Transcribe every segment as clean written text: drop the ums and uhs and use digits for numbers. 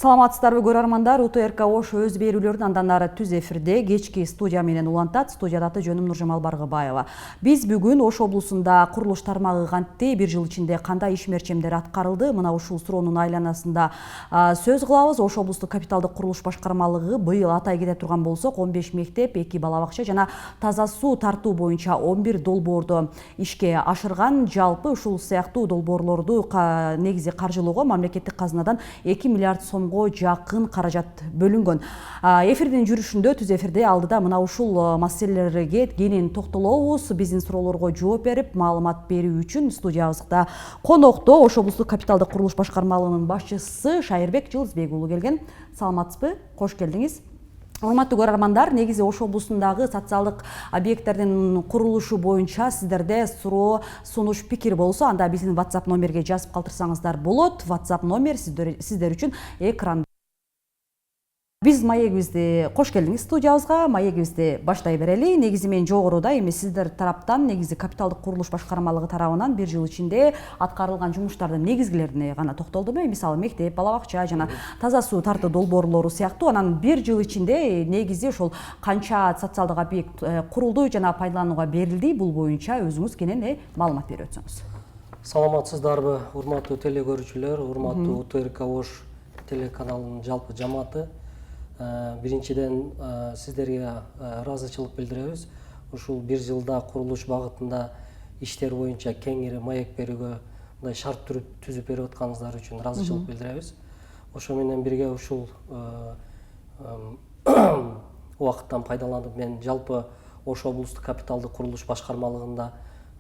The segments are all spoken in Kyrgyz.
Саламатсыздарбы көрөрмандар, УТРК Ош өз берүүлөрүн андан ары түз эфирде кечки студия менен улантат. Студияда аты жөнүм Нуржамал Баргыбаева. Биз бүгүн Ош облусунда курулуш тармагы кантти, бир жыл ичинде кандай иш-мерчемдер аткарылды, мына ушул суроонун айланасында сөз кылабыз. Ош облустук капиталдык курулуш башкармалыгы быйыл атай кете турган болсок, 15 мектеп, 2 бала бакча жана таза суу тартуу боюнча 11 долбоорду ишке ашырган. Жалпы ушул сыяктуу долбоорлорду негизи каржылоого мамлекеттик казынадан 2 миллиард сомго жакын каражат бөлүнгөн. Эфирдин жүрүшүндө түз эфирде алдыда мына ушул маселелерге кенен токтолобуз. Биздин суроолорго жооп берип, маалымат берүү үчүн студиябызда конокто Ош облустук капиталдык курулуш башкармалыгынын башчысы Шайырбек Жылысбек уулу келген. Саламатсызбы? Кош келдиңиз. Урматтуу көрөрмандар, негизи Ош облусундагы социалдык объекттердин курулушу боюнча сиздерде суроо, сунуш, пикир болсо, анда биздин WhatsApp номерге жазып калтырсаңыздар болот. WhatsApp номер сиздер үчүн экран. Биз маегибизди кош келдиңиз студиябызга. Маегибизди баштай берели. Негизи мен жогоруда эми сиздер тараптан, негизи капиталдык курулуш башкармалыгы тарабынан бир жыл ичинде аткарылган жумуштардын негизгилерине гана токтолдум. Мисалы мектеп, бала бакча жана таза суу тартуу долбоорлору сыяктуу. Анан бир жыл ичинде негизи ошол канча социалдык объект курулду жана пайдаланууга берилди, бул боюнча өзүңүз кенен маалымат берип өтсөңүз. Саламатсыздарбы, урматтуу телекөрүүчүлөр, урматтуу УТРК Ош телеканалынын жалпы жамааты. Биринчиден сиздерге ыраазычылык билдиребиз. Ушул бир жылда курулуш багытында иштер боюнча кеңири маек берүүгө мындай шарт түзүп берип атканыңыздар үчүн ыраазычылык билдиребиз. Ошо менен бирге ушул убакыттан пайдаланып мен жалпы Ош облустук капиталдык курулуш башкармалыгында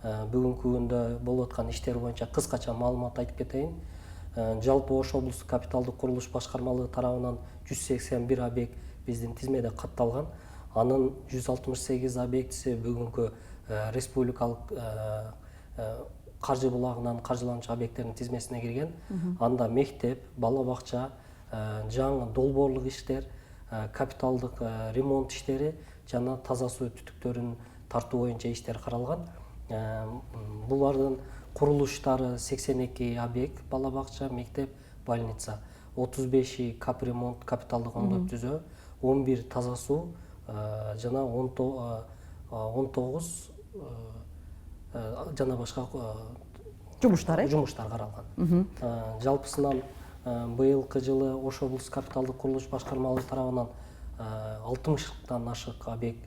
бүгүнкү күндө болуп аткан иштер боюнча кыскача маалымат айтып кетейин. Жалпы Ош облустук капиталдык курулуш башкармалыгы тарабынан 181 объект биздин тизмеде катталган. Анын 168 объектиси бүгүнкү республикалык каржы булагынан каржыланчу объекттердин тизмесине кирген. Анда мектеп, бала бакча, жаңы долбоорлук иштер, капиталдык ремонт иштери жана таза суу түтүктөрүн тартуу боюнча иштер каралган. Булардын курулуштары 82 объект, бала бакча, мектеп, больница, 35 капремонт, капиталдык оңдоп түзөө, 11 таза суу жана 19 жана башка жумуштар каралган. Жалпысынан быйылкы жылы Ош облустук капиталдык курулуш башкармалыгы тарабынан 60тан ашык объект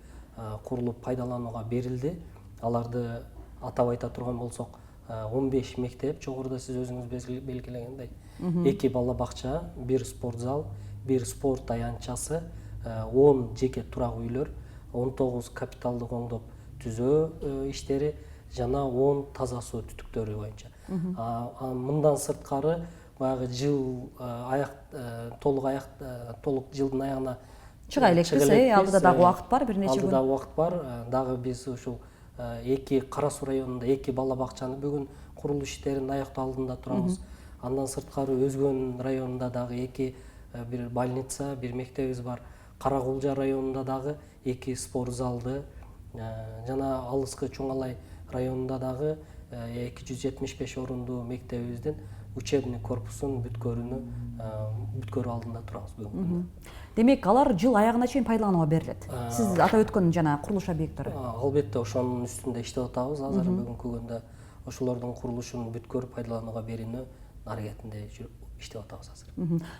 курулуп пайдаланууга берилди. Аларды атап айта турган болсок, 15 мектеп, жогоруда сиз өзүңүз белгилегендей, 2 бала бакча, 1 спорт зал, 1 спорт аянтчасы, 10 жеке турак үйлөр, 19 капиталдык оңдоп түзөө иштери жана 10 таза суу түтүктөрү боюнча. Мындан сырткары баягы жыл толук жылдын аягына чыга элекпиз, алдыда дагы убакыт бар, бир нече күн. Алдыда убакыт бар. Дагы биз ушул 2 Кара Суу районунда 2 бала бакчаны бүгүн курулуш иштерин аяктоо алдында турабыз. Андан сырткары Өзгөн районунда дагы 2 бир больница, бир мектебиз бар. Каракулжа районунда дагы 2 спорт залды жана алыскы Чоңалай районунда дагы 275 орундуу мектебибиздин учебный корпусун бүткөрүү алдында турабыз бүгүн. Демек, алар жыл аягына чейин пайдаланууга берилет. Сиз атап өткөн жана курулуш объекттери. Албетте ошонун үстүндө иштеп атабыз. Азыр бүгүнкү күндө ошолордун курулушун бүткөрүп пайдаланууга берүүнү аракетинде иштеп атабыз азыр.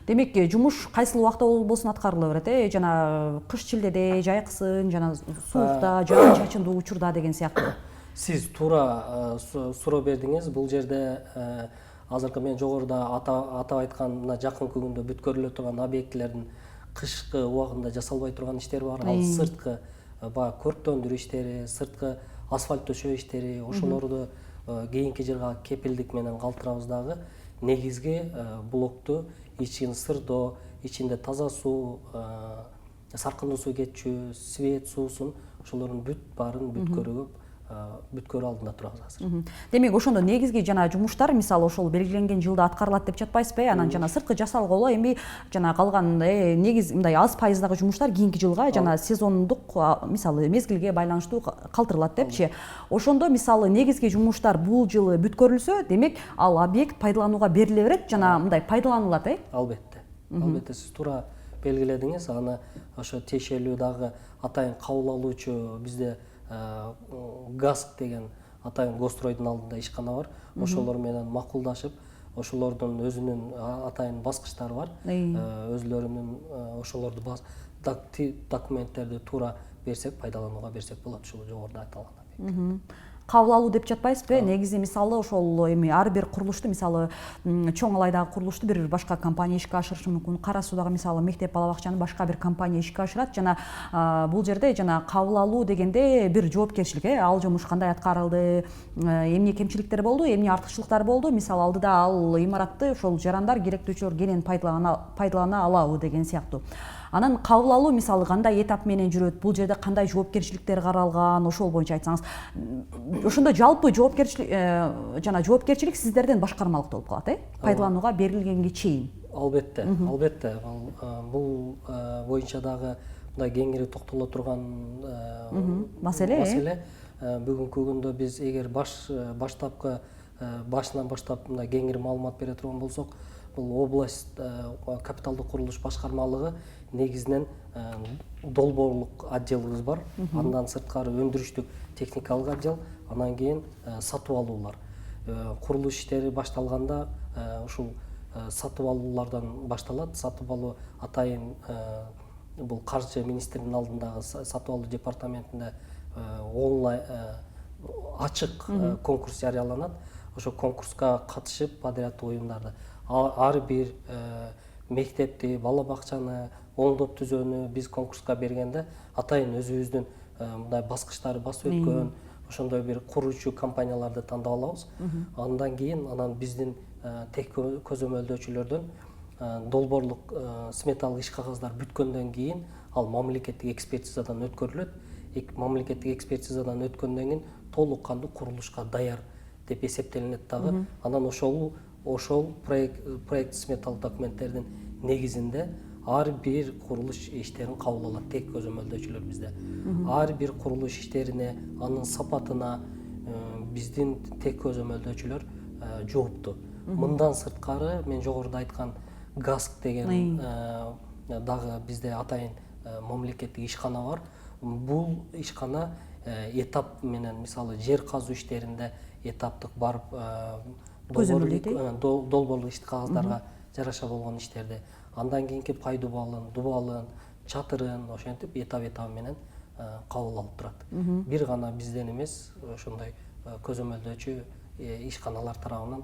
Демек, жумуш кайсыл убакта болбосун аткарыла берет, жана кыш чилдеде, жайкысын, жана суукта, жаан чачындуу учурда деген сыяктуу. Сиз туура суроо бердиңиз. Бул жерде азыркы мен жогоруда атап айткан мына жакынкы күндө бүткөрүлө турган объектилердин кышкы убагында жасалбай турган иштер бар. Ал сырткы көрктөндүрүү иштери, сырткы асфальт төшөө иштери, ошолорду кийинки жылга кепилдик менен калтырабыз. Дагы негизги блокту ичин сырдоо, ичинде таза суу, саркындуу суу кетчү, свет, суусун ошолордун баарын бүткөрүү алдында турабыз азыр. Демек, ошондо негизги жана жумуштар, мисалы ошол белгиленген жылда аткарылат деп жатпайсызбы? Анан жана сырткы жасалгыло эми жана калган негиз мындай аз пайыздагы жумуштар кийинки жылга жана сезондук, мисалы мезгилге байланыштуу калтырылат депчи. Ошондо мисалы негизги жумуштар бул жылы бүткөрүлсө, демек ал объект пайдаланууга бериле берет жана мындай пайдаланылат, Албетте. Албетте сиз туура белгиледиңиз. Аны ошо тиешелүү дагы атайын кабыл алуучу бизде ГАСК деген атайын Гостройдун алдында ишкана бар. Ошолор менен макулдашып, ошолордун өзүнүн атайын баскычтары бар. Өзлөрүнүн ошолорду документтерди туура берсек, пайдаланууга берсек болот. Ушул жогоруда айтылган. Кабыл алуу деп жатпайсызбы? Негизи мисалы ошол эми ар бир курулушту, мисалы чоң алайдагы курулушту бир башка компания ишке ашырышы мүмкүн. Кара Суудагы мисалы мектеп бала бакчаны башка бир компания ишке ашырат жана бул жерде жана кабыл алуу дегенде бир жоопкерчилик, ал жумуш кандай аткарылды, эмне кемчиликтер болду, эмне артыкчылыктар болду, мисалы алдыда ал имаратты ошол жарандар керектүүчүлөр кенен пайдалана алабы деген сыяктуу. Анан кабыл алуу мисалы кандай этап менен жүрөт, бул жерде кандай жоопкерчиликтер каралган, ошол боюнча айтсаңыз. Ошондо жалпы жоопкерчилик сиздерден башкармалык болуп калат, пайдаланууга берилгенге чейин. Албетте. Бул боюнча дагы мындай кеңири токтоло турган маселе. Бүгүнкү күндө биз эгер баштапкы башынан баштап мындай кеңири маалымат бере турган болсок, бул область капиталдык курулуш башкармалыгы негизинен долбоорлук отделыбыз бар. Андан сырткары өндүрүштүк техникалык отдел, анан кийин сатып алуулар. Курулуш иштери башталганда ушул сатып алуулардан башталат. Сатып алуу атайын бул каржы министринин алдындагы сатып алуу департаментинде онлайн ачык конкурс жарыяланат. Ошо конкурска катышып подряддык уюмдарды ар бир мектепти, бала бакчаны, оңдоп түзүүнү биз конкурска бергенде атайын өзүбүздүн мындай баскычтары басып өткөн ошондой бир куруучу компанияларды тандап алабыз. Андан кийин биздин тех көзөмөлдөөчүлөрдөн долбоорлук сметалык иш кагаздар бүткөндөн кийин ал мамлекеттик экспертизадан өткөрүлөт. Мамлекеттик экспертизадан өткөндөн кийин толук кандуу курулушка даяр деп эсептелинет дагы. Анан ошол проект сметалык документтердин негизинде ар бир курулуш иштерин кабыл алат тех көзөмөлдөөчүлөр бизде. Ар бир курулуш иштерине, анын сапатына биздин тех көзөмөлдөөчүлөр жоопту. Мындан сырткары мен жогоруда айткан ГАСК деген дагы бизде атайын мамлекеттик ишкана бар. Бул ишкана этап менен, мисалы жер казуу иштеринде этаптык барып долбоорлук иш кагаздарга жараша болгон иштерди, андан кийинки пай дубалын, чатырын ошентип этап менен кабыл алып турат. Бир гана бизден эмес, ошондой көзөмөлдөөчү ишканалар тарабынан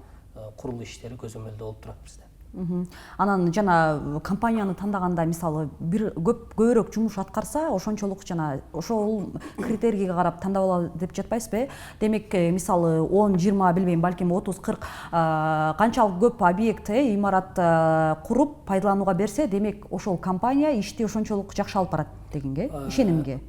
курулуш иштери көзөмөлдөө болуп турат бизде. Анан жана компанияны тандаганда мисалы бир көбүрөөк жумуш аткарса, ошончолук жана ошол критерийге карап тандап алалы деп жатпайсызбы? Демек, мисалы 10, 20, билбейм, балким 30, 40 канчалык көп объект, имарат куруп пайдаланууга берсе, демек ошол компания ишти ошончолук жакшы алып барат дегенге, ишенимге.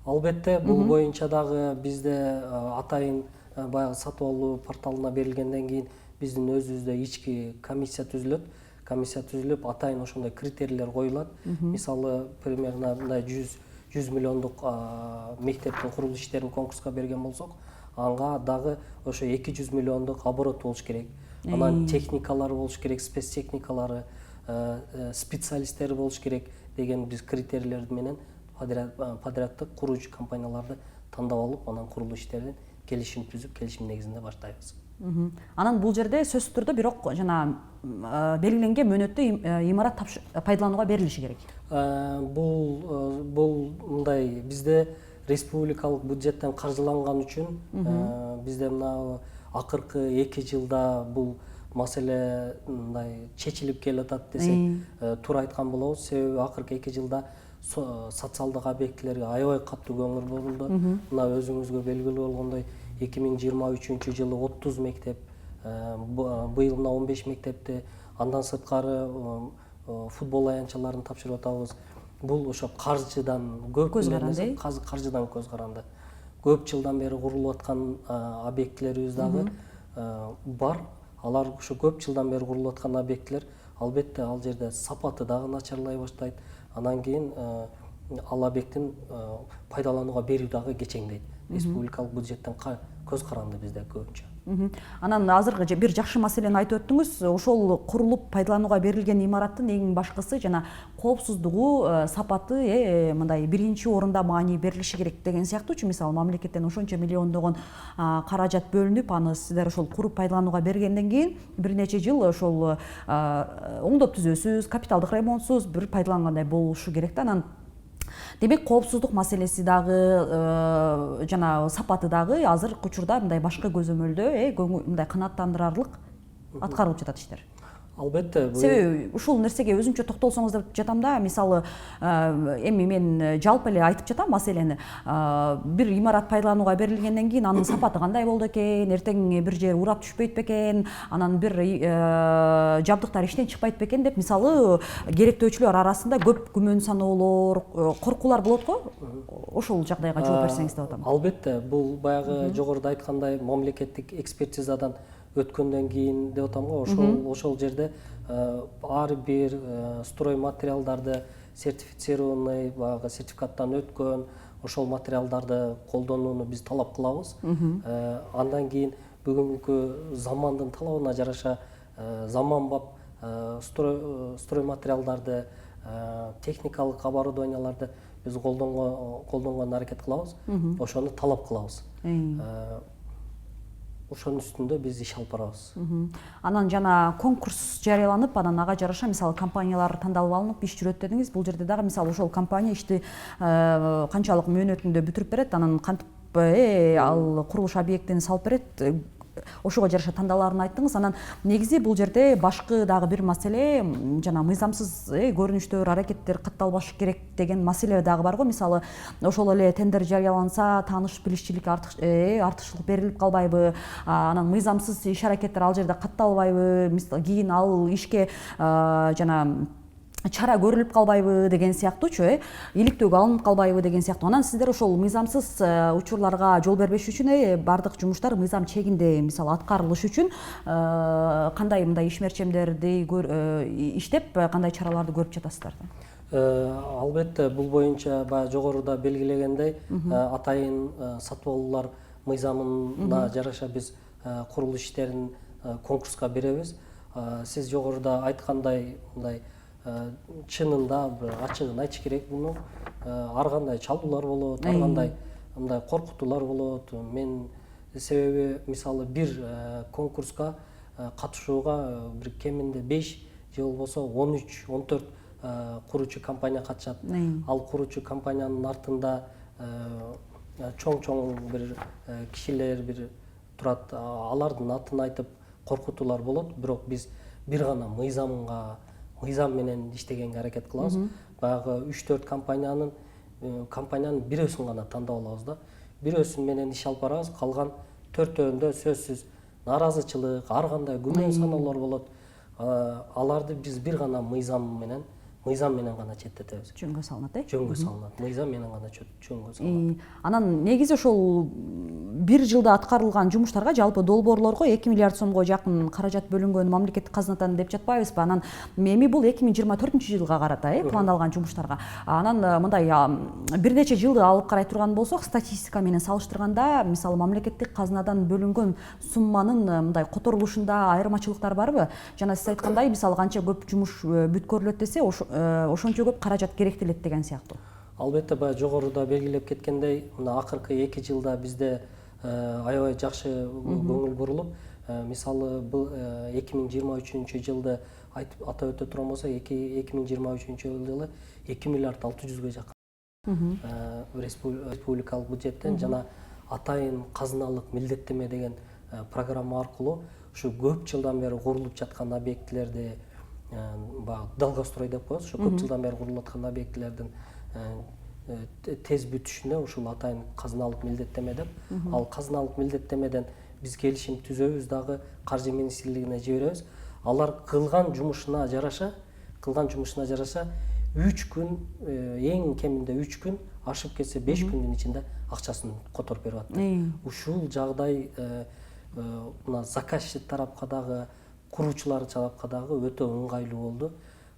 Албетте, бул боюнча дагы бизде атайын баягы сатып алуу порталына берилгенден кийин биздин өзүбүздө ички комиссия түзүлөт. Комиссия түзүлүп, атайын ошондой критерийлер коюлат. Мисалы, примерно мындай 100 миллиондук мектептин курулуш иштерин конкурска берген болсок, анга дагы ошо 200 миллиондук оборот болуш керек. Анан техникалары болуш керек, спецтехникалары, специалисттери болуш керек деген биз критерийлер менен подряддык куруучу компанияларды тандап алып, анан курулуш иштерин келишим түзүп, келишим негизинде баштайбыз. Анан бул жерде сөзсүз түрдө бирок жана белгиленген мөөнөттө имарат пайдаланууга берилиши керек. Бул мындай бизде республикалык бюджеттен каржыланган үчүн бизде мына акыркы 2 жылда бул маселе мындай чечилип келатат десек туура айткан болобуз. Себеби акыркы 2 жылда социалдык объектилерге аябай катуу көңүл бурулду. Мына өзүңүзгө белгилүү болгондой 2023 жылы 30 мектеп, быйыл мына 15 мектепти, андан сырткары футбол аянтчаларын тапшырып атабыз. Бул ошо каржыдан көз каранды. Көп жылдан бери курулуп аткан объектилерибиз дагы бар. Алар ошо көп жылдан бери курулуп аткан объектилер, албетте ал жерде сапаты дагы начарлай баштайт. Анан кийин ал объекттин пайдаланууга берүү дагы кечеңдейт. Республикалык бюджеттен көз каранды бизде көбүнчө. Анан азыркы бир жакшы маселени айтып өттүңүз. Ошол курулуп пайдаланууга берилген имараттын эң башкысы жана коопсуздугу, сапаты мындай биринчи орунда маани берилиши керек деген сыяктуучу. Мисалы мамлекеттен ошончо миллиондогон каражат бөлүнүп, аны сиздер ошол куруп пайдаланууга бергенден кийин бир нече жыл ошол оңдоп түзөөсүз, капиталдык ремонтсуз бир пайдалангандай болушу керек да. Анан демек коопсуздук маселеси дагы жана сапаты дагы азыркы учурда мындай башкы көзөмөлдө мындай канааттандырарлык аткарылып жатат иштер. Албетте. Себеби ушул нерсеге өзүнчө токтолсоңуз деп жатам да. Мисалы эми мен жалпы эле айтып жатам маселени. Бир имарат пайдаланууга берилгенден кийин анын сапаты кандай болду экен, эртең бир жер урап түшпөйт бекен, анан бир жабдыктар иштен чыкпайт бекен деп мисалы керектөөчүлөр арасында көп күмөн саноолор, коркуулар болот го. Ошол жагдайга жооп берсеңиз деп атам. Албетте, бул баягы жогоруда айткандай мамлекеттик экспертизадан өткөндөн кийин деп атам го, ошол жерде ар бир строй материалдарды сертифицированный баягы сертификаттан өткөн ошол материалдарды колдонууну биз талап кылабыз. Андан кийин бүгүнкү замандын талабына жараша заманбап строй материалдарды, техникалык оборудованияларды биз колдонгонго аракет кылабыз, ошону талап кылабыз. Ошонун үстүндө биз иш алып барабыз. Анан жана конкурс жарыяланып, анан ага жараша мисалы компаниялар тандалып алынып иш жүрөт дедиңиз. Бул жерде дагы мисалы ошол компания ишти канчалык мөөнөтүндө бүтүрүп берет, анан кантип ал курулуш объектин салып берет, ошого жараша тандалаарын айттыңыз. Анан негизи бул жерде башкы дагы бир маселе жана мыйзамсыз көрүнүштөр, аракеттер катталбашы керек деген маселе дагы бар го. Мисалы ошол эле тендер жарыяланса, тааныш билишчилик артышылык берилип калбайбы, анан мыйзамсыз иш аракеттер ал жерде катталбайбы, кийин ал ишке жана чара көрүлүп калбайбы деген сыяктуучу, иликтөөгө алынып калбайбы деген сыяктуу. Анан сиздер ошол мыйзамсыз учурларга жол бербеш үчүн бардык жумуштар мыйзам чегинде мисалы аткарылыш үчүн кандай мындай ишмерчемдерди иштеп, кандай чараларды көрүп жатасыздар? Албетте, бул боюнча баягы жогоруда белгилегендей атайын сатып алуулар мыйзамына жараша биз курулуш иштерин конкурска беребиз. Сиз жогоруда айткандай мындай чынында ачыгын айтыш керек, буну ар кандай чалуулар болот, ар кандай мындай коркутуулар болот. Мен себеби мисалы бир конкурска катышууга бир кеминде 5 же болбосо 13-14 куруучу компания катышат. Ал куруучу компаниянын артында чоң бир кишилер бир турат, алардын атын айтып коркутуулар болот. Бирок биз бир гана мыйзам менен иштегенге аракет кылабыз. Баягы 3-4 компаниянын бирөөсүн гана тандап алабыз да. Бирөөсү менен иш алып барабыз. Калган 4-өндө сөзсүз наразычылык, ар кандай күмөн саноолор болот. Аларды биз бир гана мыйзам менен гана четтетебиз. Жөнгө салынат, Жөнгө салынат. Мыйзам менен гана жөнгө салынат. Анан негизи ошол бир жылда аткарылган жумуштарга жалпы долбоорлорго 2 миллиард сомго жакын каражат бөлүнгөн мамлекеттик казынадан деп жатпайбызбы? Анан эми бул 2024-жылга карата пландалган жумуштарга. Анан мындай бир нече жылды алып карай турган болсок, статистика менен салыштырганда, мисалы мамлекеттик казынадан бөлүнгөн сумманын мындай которулушунда айырмачылыктар барбы? Жана сиз айткандай, мисалы канча көп жумуш бүткөрүлөт десе, ошончо көп каражат керектелет деген сыяктуу. Албетте, баягы жогоруда белгилеп кеткендей, мына акыркы 2 жылда бизде аябай жакшы көңүл бурулуп, мисалы бул 2023 жылды атап өтө турган болсок, 2023 жылы 2 миллиард 600га жакын республикалык бюджеттен жана атайын казыналык милдеттеме деген программа аркылуу ушу көп жылдан бери курулуп жаткан объектилерди, долгострой деп коебуз, ушу көп жылдан бери курулуп аткан объектилердин тез бүтүшүнө ушул атайын казыналык милдеттеме деп, ал казыналык милдеттемеден биз келишим түзөбүз дагы Каржы министрлигине жиберебиз. Алар кылган жумушуна жараша 3 күн, эң кеминде 3 күн, ашып кетсе 5 күндүн ичинде акчасын которуп берип атат. Ушул жагдай мына заказчик тарапка дагы, куруучулар тарапка дагы өтө ыңгайлуу болду.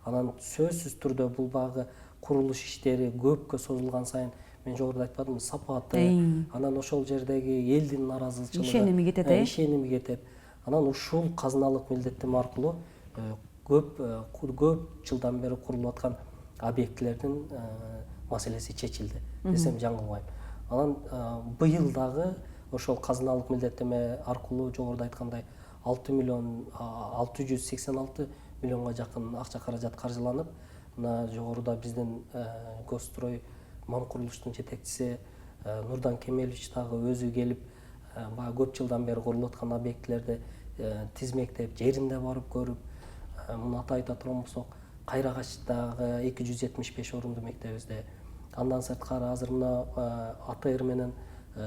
Анан сөзсүз түрдө бул багы курулуш иштери көпкө созулган сайын мен жогоруда айтпадымбы, сапаты, анан ошол жердеги элдин нааразычылыгы, ишеними кетет, ишеними кетет. Анан ушул казыналык милдеттенме аркылуу көп жылдан бери курулуп аткан объектилердин маселеси чечилди десем жаңылбайм. Анан быйыл дагы ошол казыналык милдеттенме аркылуу жогоруда айткандай 686 миллионго жакын акча каражат каржыланып, мына жогоруда биздин Госстрой МАМ курулуштун жетекчиси Нурдан Кемелович дагы өзү келип, баягы көп жылдан бери курулуп аткан объектилерди тизмектеп, жеринде барып көрүп, муну айта турган болсок, Кайрагачтагы 275 орундуу мектебибизде, андан сырткары азыр мына АТР менен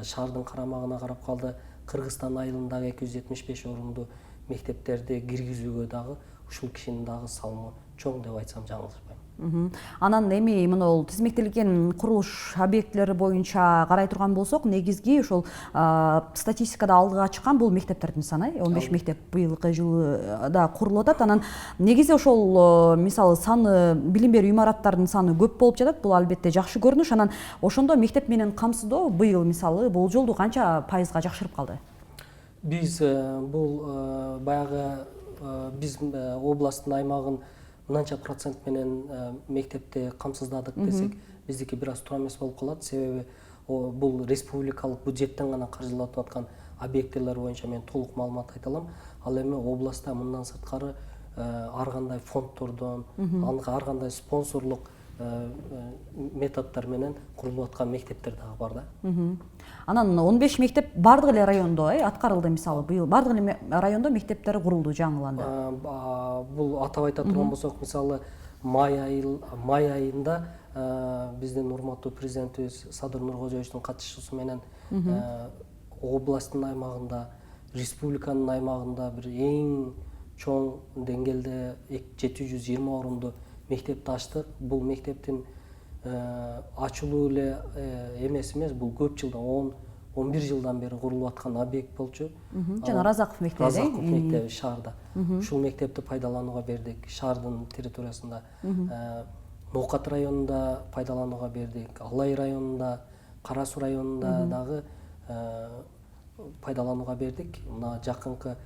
шаардын карамагына карап калды, Кыргызстан айылындагы 275 орундуу мектептерди киргизүүгө дагы ушул кишинин дагы салымы чоң деп айтсам жаңылышпайм. Анан эми мына тизмектелген курулуш объектилери боюнча карай турган болсок, негизги ошол статистикада алдыга чыккан бул мектептердин саны, 15 мектеп быйылкы жылда курулуп атат. Анан негизи ошол мисалы саны, билим берүү имараттарынын саны көп болуп жатат. Бул албетте жакшы көрүнүш. Анан ошондо мектеп менен камсыздоо быйыл мисалы болжолду канча пайызга жакшырып калды? Биз бул баягы биз областтын аймагын мынанча процент менен мектепти камсыздадык десек, биздики бир аз туура эмес болуп калат. Себеби бул республикалык бюджеттен гана каржыланып аткан объектилер боюнча мен толук маалымат айта алам. Ал эми областта мындан сырткары ар кандай фонддордон, ар кандай спонсорлук методдор менен курулуп аткан мектептер дагы бар да. Анан 15 мектеп бардык эле райондо аткарылды, мисалы быйыл бардык эле райондо мектептер курулду жаңыланды. Бул атап айта турган болсок, мисалы май айында биздин урматтуу президентибиз Садыр Нуркожоевичтин катышуусу менен областтын аймагында, республиканын аймагында бир эң чоң деңгээлде 720 орунду мектепти ачтык. Бул мектептин ачылуу эле эмес, бул көп жылдан 11 жылдан бери курулуп аткан объект болчу. Жана Разаков мектеби. Разаков мектеби шаарда. Ушул мектепти пайдаланууга бердик. Шаардын территориясында Ноокат районунда пайдаланууга бердик. Алай районунда, Кара Суу районунда дагы пайдаланууга бердик. Мына жакынкы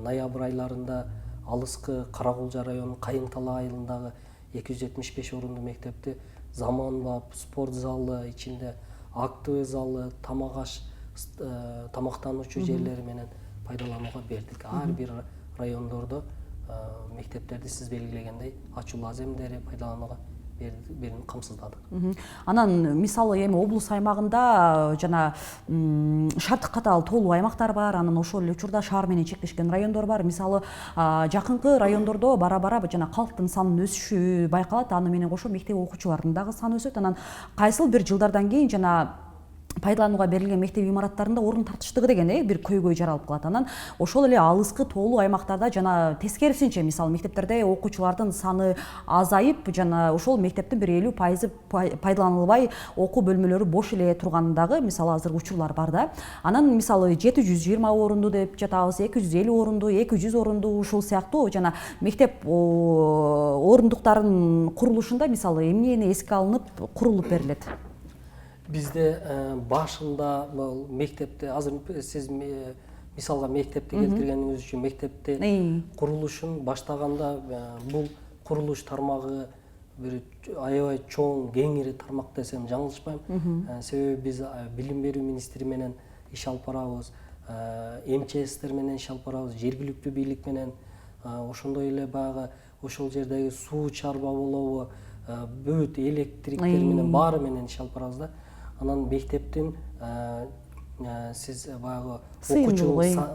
ноябрь айларында алыскы Каракулжа районунун Кайыңтала айылындагы 275 орундуу мектепти заманбап спорт залы, ичинде актовый залы, тамактануучу жерлери менен пайдаланууга бердик. Ар бир райондордо мектептерди сиз белгилегендей ачуу лаземдери пайдаланууга берип камсыздадык. Анан мисалы эми облус аймагында жана шарттык катаал тоолуу аймактар бар, анан ошол эле учурда шаар менен чектешкен райондор бар. Мисалы жакынкы райондордо бара-бара жана калктын санынын өсүшү байкалат, аны менен кошо мектеп окуучуларынын дагы саны өсөт. Анан кайсыл бир жылдардан кийин жана пайдаланууга берилген мектеп имараттарында орун тартыштыгы деген бир көйгөй жаралып калат. Анан ошол эле алыскы тоолуу аймактарда жана тескерисинче, мисалы мектептерде окуучулардын саны азайып, жана ошол мектептин бир 50% пайдаланылбай окуу бөлмөлөрү бош эле тургандагы мисалы азыр учурлар бар да. Анан мисалы 720 орунду деп жатабыз, 250 орунду, 200 орунду ушул сыяктуу жана мектеп орундуктарынын курулушунда мисалы эмнени эске алынып курулуп берилет? Бизде башында бул мектепти, азыр сиз мисалга мектепти келтиргениңиз үчүн мектепти курулушун баштаганда бул курулуш тармагы бир аябай чоң, кеңири тармак десем жаңылышпайм. Себеби биз билим берүү министри менен иш алып барабыз, МЧСтер менен иш алып барабыз, жергиликтүү бийлик менен, ошондой эле баягы ошол жердеги суу чарба болобу, бүт электриктер менен баары менен иш алып барабыз да. Анан мектептин сиз баягы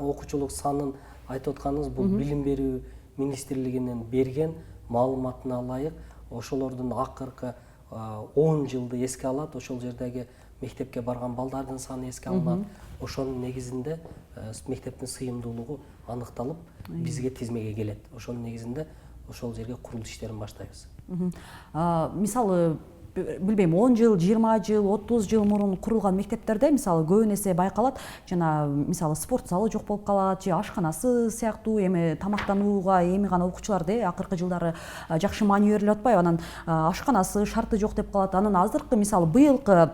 окуучулук санын айтып атканыңыз, бул билим берүү министрлигинин берген маалыматына ылайык ошолордун акыркы 10 жылды эске алат, ошол жердеги мектепке барган балдардын саны эске алынат. Ошонун негизинде мектептин сыйымдуулугу аныкталып, бизге тизмеге келет. Ошонун негизинде ошол жерге курулуш иштерин баштайбыз. Мисалы билбейм 10 жыл, 20 жыл, 30 жыл мурун курулган мектептерде мисалы көп нерсе байкалат. Жана мисалы спорт залы жок болуп калат, же ашканасы сыяктуу эми тамактанууга эми гана окуучуларды акыркы жылдары жакшы маани берилип атпайбы? Анан ашканасы шарты жок деп калат. Анан азыркы мисалы быйылкы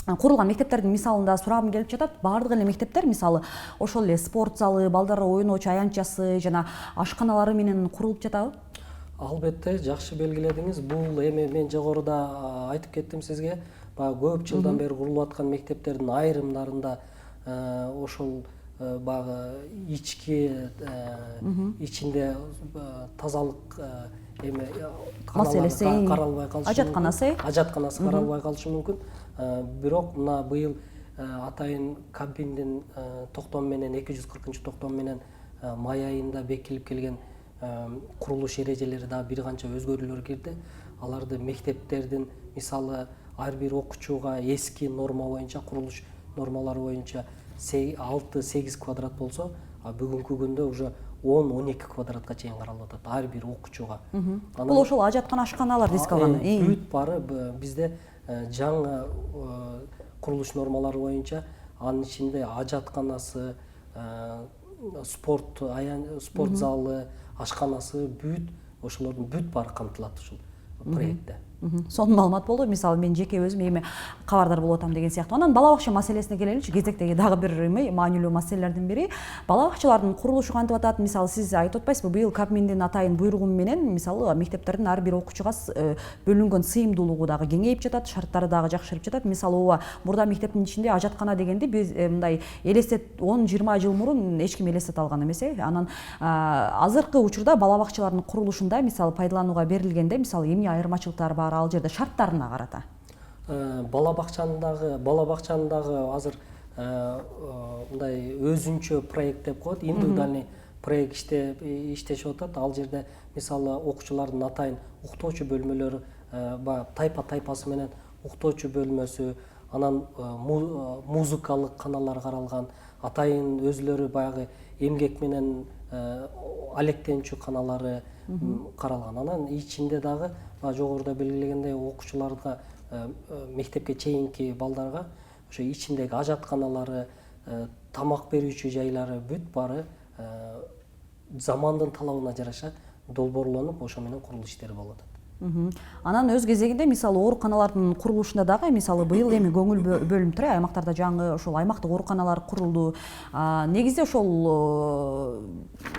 курулган мектептердин мисалында сурагым келип жатат. Баардык эле мектептер мисалы ошол эле спорт залы, балдар ойноочу аянтчасы жана ашканалары менен курулуп жатабы? Албетте, жакшы белгиледиңиз. Бул эми мен жогоруда айтып кеттим сизге. Баягы көп жылдан бери курулуп аткан мектептердин айрымдарында ошол баягы ички ичинде тазалык эми Маселеси каралбай калышы, ажатканасы каралбай калышы мүмкүн. Бирок мына быйыл атайын кабиндин токтому менен 240-токтому менен май айында бекитилип келген курулуш эрежелери дагы бир канча өзгөрүүлөр кирди. Аларды мектептердин мисалы ар бир окуучуга эски норма боюнча, курулуш нормалары боюнча 6-8 квадрат болсо, бүгүнкү күндө уже 10-12 квадратка чейин каралып атат ар бир окуучуга. Бул ошол ажаткан ашканаларды эске алган. Бүт бары бизде жаңы курулуш нормалары боюнча анын ичинде ажатканасы, спорт залы, ашканасы бүт ошолордун бүт баары камтылат ушул проектте. Сонун маалымат болду. Мисалы мен жеке өзүм эми кабардар болуп атам деген сыяктуу. Анан бала бакча маселесине келеличи. Кезектеги дагы бир маанилүү маселелердин бири бала бакчалардын курулушу кантип атат? Мисалы сиз айтып атпайсызбы? Быйыл Кабминдин атайын буйругу менен мисалы мектептердин ар бир окуучуга бөлүнгөн сыйымдуулугу дагы кеңейип жатат, шарттары дагы жакшырып жатат. Мисалы ооба мурда мектептин ичинде ажаткана дегенди биз мындай элестет 10-20 жыл мурун эч ким элестете алган эмес. Анан азыркы учурда бала бакчалардын курулушунда мисалы пайдаланууга берилгенде мисалы эмне айырмачылыктар бар ал жерде шарттарына карата? Бала бакчанын дагы азыр мындай өзүнчө проект деп коет, индивидуальный проект иштешип атат. Ал жерде мисалы окуучулардын атайын уктоочу бөлмөлөрү, тайпасы менен уктоочу бөлмөсү, анан музыкалык каналар каралган, атайын өзүлөрү баягы эмгек менен алектенчү каналары каралган. Анан ичинде дагы жогоруда белгилегендей окуучуларга, мектепке чейинки балдарга ошо ичиндеги ажатканалары, тамак берүүчү жайлары бүт баары замандын талабына жараша долбоорлонуп ошо менен курулуш иштери болуп атат. Анан өз кезегинде мисалы ооруканалардын курулушунда дагы мисалы быйыл эми көңүл бөлүнүп тур, аймактарда жаңы ошол аймактык ооруканалар курулду. Негизде ошол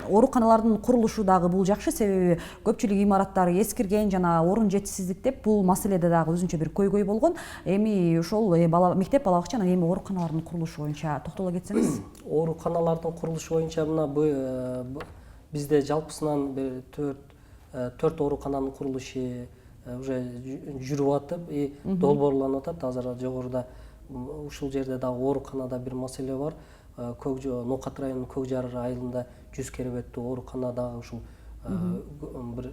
ооруканалардын курулушу дагы бул жакшы, себеби көпчүлүк имараттары эскирген жана орун жетишсиздик деп бул маселеде дагы өзүнчө бир көйгөй болгон. Эми ошол мектеп, бала бакча, анан эми ооруканалардын курулушу боюнча токтоло кетсеңиз. Ооруканалардын курулушу боюнча мына бизде жалпысынан 4 оорукананын курулушу уже жүрүп атып, долбоорлонуп атат. Азыр жогоруда ушул жерде дагы ооруканада бир маселе бар. Ноокат районунун Көкжар айылында 100 керебеттүү оорукана дагы ушул бир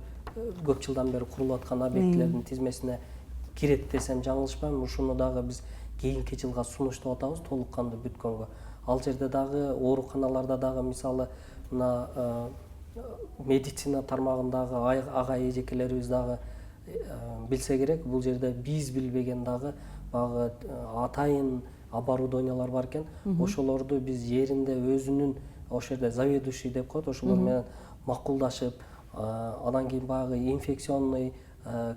көп жылдан бери курулуп аткан объектилердин тизмесине кирет десем жаңылышпайм. Ушуну дагы биз кийинки жылга сунуштап атабыз, толук кандуу бүткөнгө. Ал жерде дагы ооруканаларда дагы мисалы мына медицина тармагындагы ага эжекелерибиз дагы билсе керек, бул жерде биз билбеген дагы багы атайын оборудованиялар бар экен. Ошолорду биз жеринде өзүнүн ошол жерде заведующий деп коет, ошолор менен макулдашып, анан кийин баягы инфекционный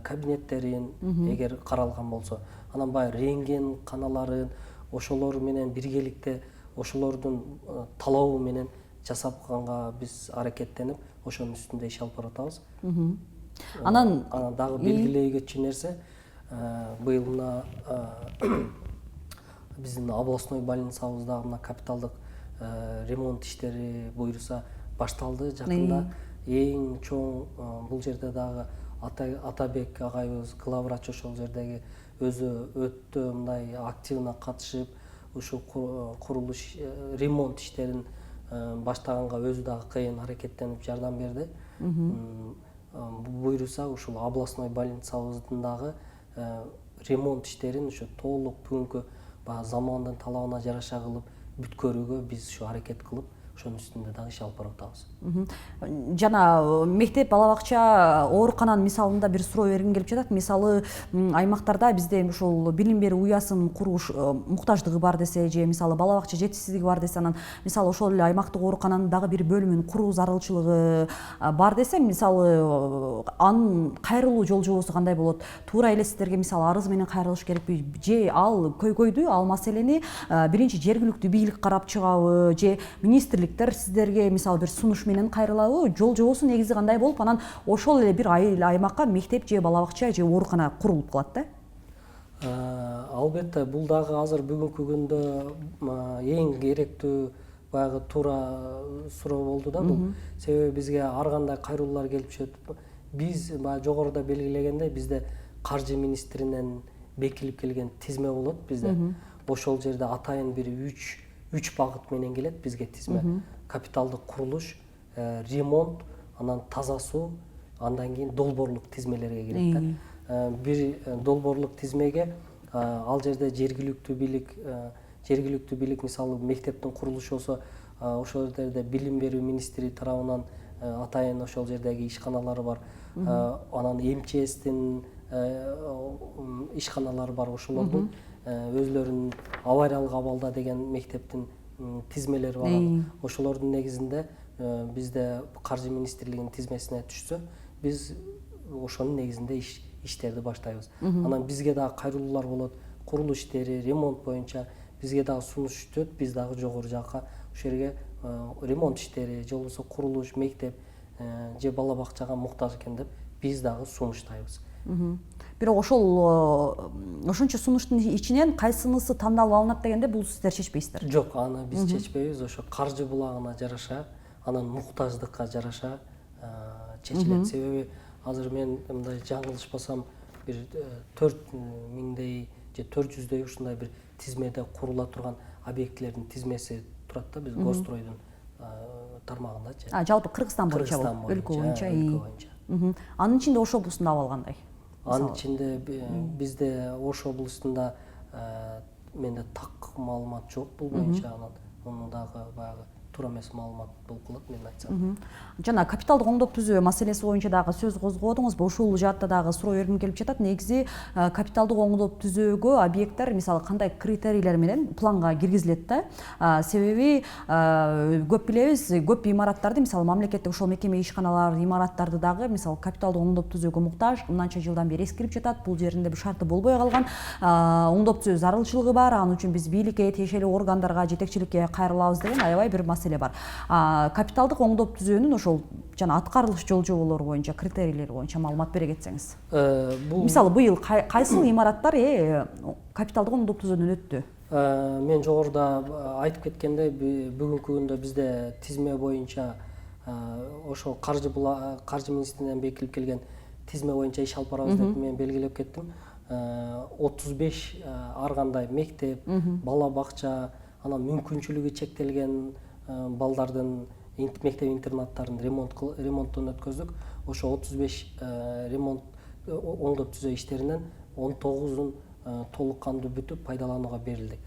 кабинеттерин эгер каралган болсо, анан баягы рентген каналарын ошолор менен биргеликте ошолордун талабы менен жасапганга биз аракеттенип ошонун үстүндө иш алып баратабыз. Анан дагы белгилей кетчү нерсе, быйыл мына биздин областной больницабызда мына капиталдык ремонт иштери буюрса башталды жакында. Эң чоң бул жерде дагы Атабек агайыбыз, главврач ошол жердеги өзү өтө мындай активно катышып, ушул курулуш ремонт иштерин баштаганга өзү дагы кыйын аракеттенип жардам берди. Буюрса ушул областной больницабыздын дагы ремонт иштерин ушу толук бүгүнкү замандын талабына жараша кылып бүткөрүүгө биз ушу аракет кылып ошонун үстүндө дагы иш алып барып атабыз. Жана мектеп, бала бакча, оорукананын мисалында бир суроо бергим келип жатат. Мисалы аймактарда бизде ушул билим берүү уясын куруш муктаждыгы бар десе, же мисалы бала бакча жетишсиздиги бар десе, анан мисалы ошол эле аймактык оорукананын дагы бир бөлүмүн куруу зарылчылыгы бар десе, мисалы анын кайрылуу жол жобосу кандай болот? Туура эле сиздерге мисалы арыз менен кайрылыш керекпи, же ал көйгөйдү, ал маселени биринчи жергиликтүү бийлик карап чыгабы, же министрликтер сиздерге мисалы бир сунуш менен кайрылабы, жол жобосу негизи кандай болуп, анан ошол эле бир аймакка мектеп же бала бакча же оорукана курулуп калат да? Албетте, бул дагы азыр бүгүнкү күндө эң керектүү баягы туура суроо болду да бул. Себеби бизге ар кандай кайрылуулар келип түшөт. Биз баягы жогоруда белгилегендей, бизде каржы министринен бекилип келген тизме болот бизде. Ошол жерде атайын бир 3 багыт менен келет бизге тизме. Капиталдык курулуш, ремонт, анан таза суу, андан кийин долбоорлук тизмелерге келет да. Бир долбоорлук тизмеге ал жерде жергиликтүү бийлик мисалы мектептин курулушу болсо, ошол жерде билим берүү министри тарабынан атайын ошол жердеги ишканалары бар. Анан МЧСтин ишканалары бар, ошолордун өзлөрүнүн авариялык абалда деген мектептин тизмелери бар. Ошолордун негизинде бизде каржы министрлигинин тизмесине түшсө, биз ошонун негизинде иштерди баштайбыз. Анан бизге дагы кайрылуулар болот, курулуш иштери, ремонт боюнча бизге дагы сунуш түшөт, биз дагы жогору жакка ошол жерге ремонт иштери же болбосо курулуш, мектеп же бала бакчага муктаж экен деп биз дагы сунуштайбыз. Бирок ошончо сунуштун ичинен кайсынысы тандалып алынат дегенде бул сиздер чечпейсиздер? Жок, аны биз чечпейбиз. Ошо каржы булагына жараша, анан муктаждыкка жараша чечилет. Себеби азыр мен мындай жаңылышпасам бир 4000дей же 400дей ушундай бир тизмеде курула турган объектилердин тизмеси турат да, биз Гостройдун тармагындачы. Жалпы Кыргызстан боюнча, өлкө боюнча. Анын ичинде Ош облусунда абал кандай? Анын ичинде бизде Ош облусунда менде так маалымат жок бул боюнча, анан муну дагы баягы туура эмес маалымат болуп калат, мен айтсам. Жана капиталдык оңдоп түзүү маселеси боюнча дагы сөз козгодуңузбу? Ушул жаатта дагы суроо бергим келип жатат. Негизи капиталдык оңдоп түзүүгө объекттер мисалы кандай критерийлер менен планга киргизилет да? Себеби көп билебиз, көп имараттарды мисалы мамлекеттик ошол мекеме ишканалар, имараттарды дагы мисалы капиталдык оңдоп түзүүгө муктаж, мынанча жылдан бери эскирип жатат, бул жеринде бир шарты болбой калган, оңдоп түзүү зарылчылыгы бар, анын үчүн биз бийликке, тиешелүү органдарга, жетекчиликке кайрылабыз деген аябай бир маселе бар. Капиталдык оңдоп түзүүнүн ошол жана аткарылыш жол жоболору боюнча, критерийлери боюнча маалымат бере кетсеңиз. Мисалы быйыл кайсыл имараттар капиталдык оңдоп түзүүдөн өттү? Мен жогоруда айтып кеткендей, бүгүнкү күндө бизде тизме боюнча ошол каржы министринен бекилип келген тизме боюнча иш алып барабыз деп мен белгилеп кеттим. 35 ар кандай мектеп, бала бакча, анан мүмкүнчүлүгү чектелген балдардын мектеп интернаттарын ремонттон өткөздүк. Ошо 35 ремонт оңдоп түзөө иштеринен 19-ун толук кандуу бүтүп пайдаланууга берилди.